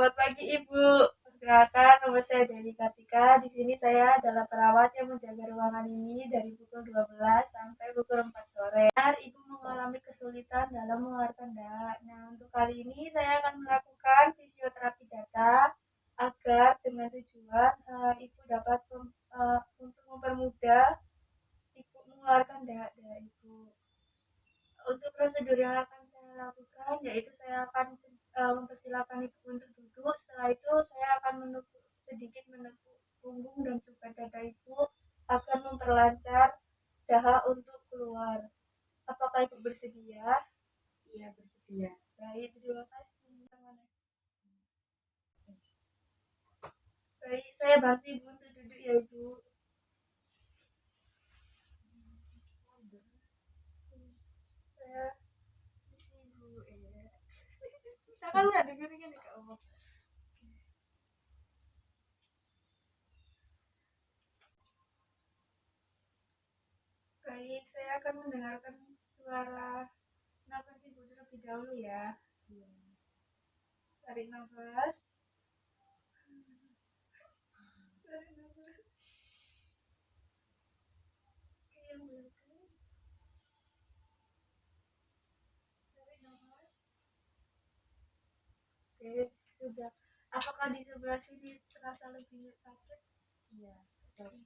Selamat pagi Ibu. Perkenalkan, nama saya Deli Kartika. Di sini saya adalah perawat yang menjaga ruangan ini dari pukul 12 sampai pukul 4 sore. Ibu mengalami kesulitan dalam mengeluarkan dahak. Nah, untuk kali ini saya akan melakukan fisioterapi data agar dengan tujuan Ibu dapat untuk mempermudah Ibu mengeluarkan dahak Ibu. Untuk prosedur yang akan saya lakukan yaitu saya akan mempersilakan ibu untuk duduk. Setelah itu saya akan sedikit menepuk punggung dan juga dada ibu agar memperlancar dahak untuk keluar. Apakah ibu bersedia? Iya, bersedia. Baik, terima kasih. Baik, saya bantu ibu untuk duduk ya ibu. Saya di sini dulu ya. Kita kan udah dengerin kan ya kak Om. Baik, saya akan mendengarkan suara napas ibu terlebih dahulu ya. Tarik nafas. Tarik nafas. Oke, yang belakang. Tarik nafas. Oke, sudah. Apakah di sebelah sini terasa lebih sakit? Iya, betul.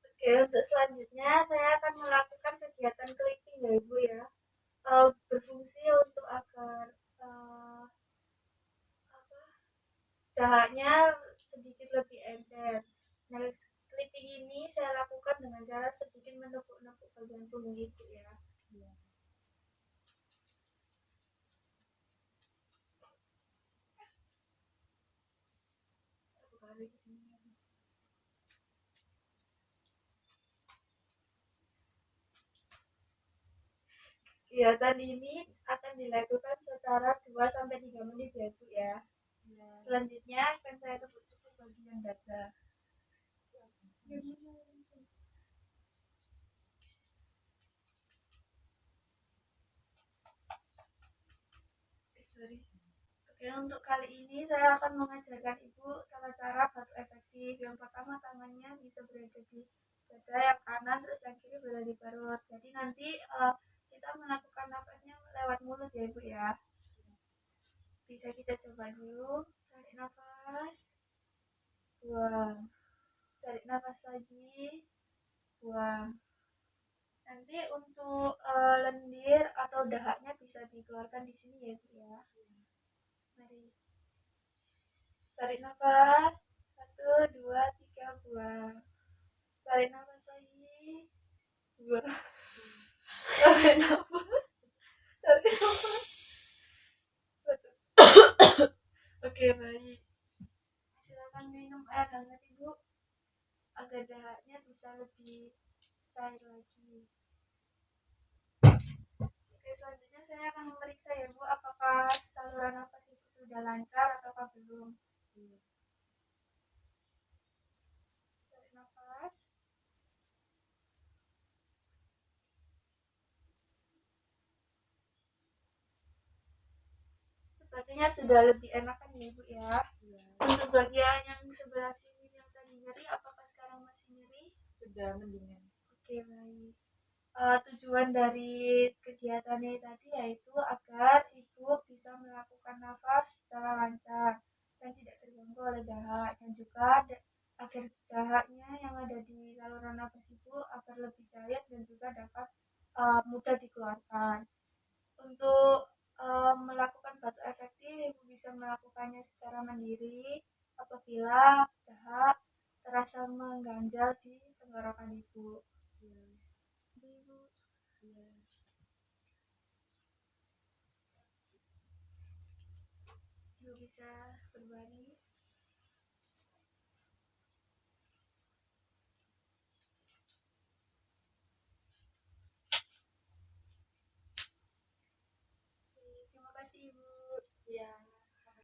Oke, untuk selanjutnya saya akan melakukan kegiatan clipping ya ibu ya. Berfungsi untuk agar apa, dahaknya sedikit lebih encer. Nah, clipping ini saya lakukan dengan cara sedikit menepuk-nepuk bagian punggung ibu ya. Iya. Kegiatan ini akan dilakukan secara 2-3 menit ya Bu ya. Selanjutnya akan saya tepuk-tepuk bagian dada. Sorry. Oke, untuk kali ini saya akan mengajarkan Ibu tata cara batu efektif. Yang pertama tangannya bisa berada di dada yang kanan, terus yang kiri berada di perut. Jadi nanti kita melakukan nafasnya lewat mulut ya Ibu ya. Bisa kita coba dulu. Tarik nafas, buang. Tarik nafas lagi, buang. Nanti untuk lendir atau dahaknya bisa dikeluarkan di sini ya Bu ya. Mari. Tarik nafas. 1, 2, 3, buang. Tarik nafas lagi. Buang. Tarik nafas. Tarik nafas. Oke, baik. Silakan minum air hangat Ibu agar dahaknya bisa lebih cair lagi. Oke, selanjutnya saya akan memeriksa ya Bu apakah saluran nafas Ibu sudah lancar atau belum. Tarik nafas. Sepertinya sudah lebih enak kan ya Ibu ya. Untuk bagian yang sebelah sini yang tadi nyeri, apakah sekarang masih nyeri? Sudah mendingan. Oke, baik. Tujuan dari kegiatannya tadi yaitu agar Ibu bisa melakukan nafas secara lancar dan tidak terganggu oleh dahak, dan juga agar dahaknya yang ada di saluran nafas Ibu agar lebih cair dan juga dapat mudah dikeluarkan. Untuk melakukan batu efektif, Ibu bisa melakukannya secara mandiri apabila dahak terasa mengganjal di tenggorokan Ibu. Ibu bisa berbalik. Terima kasih Ibu. Ya.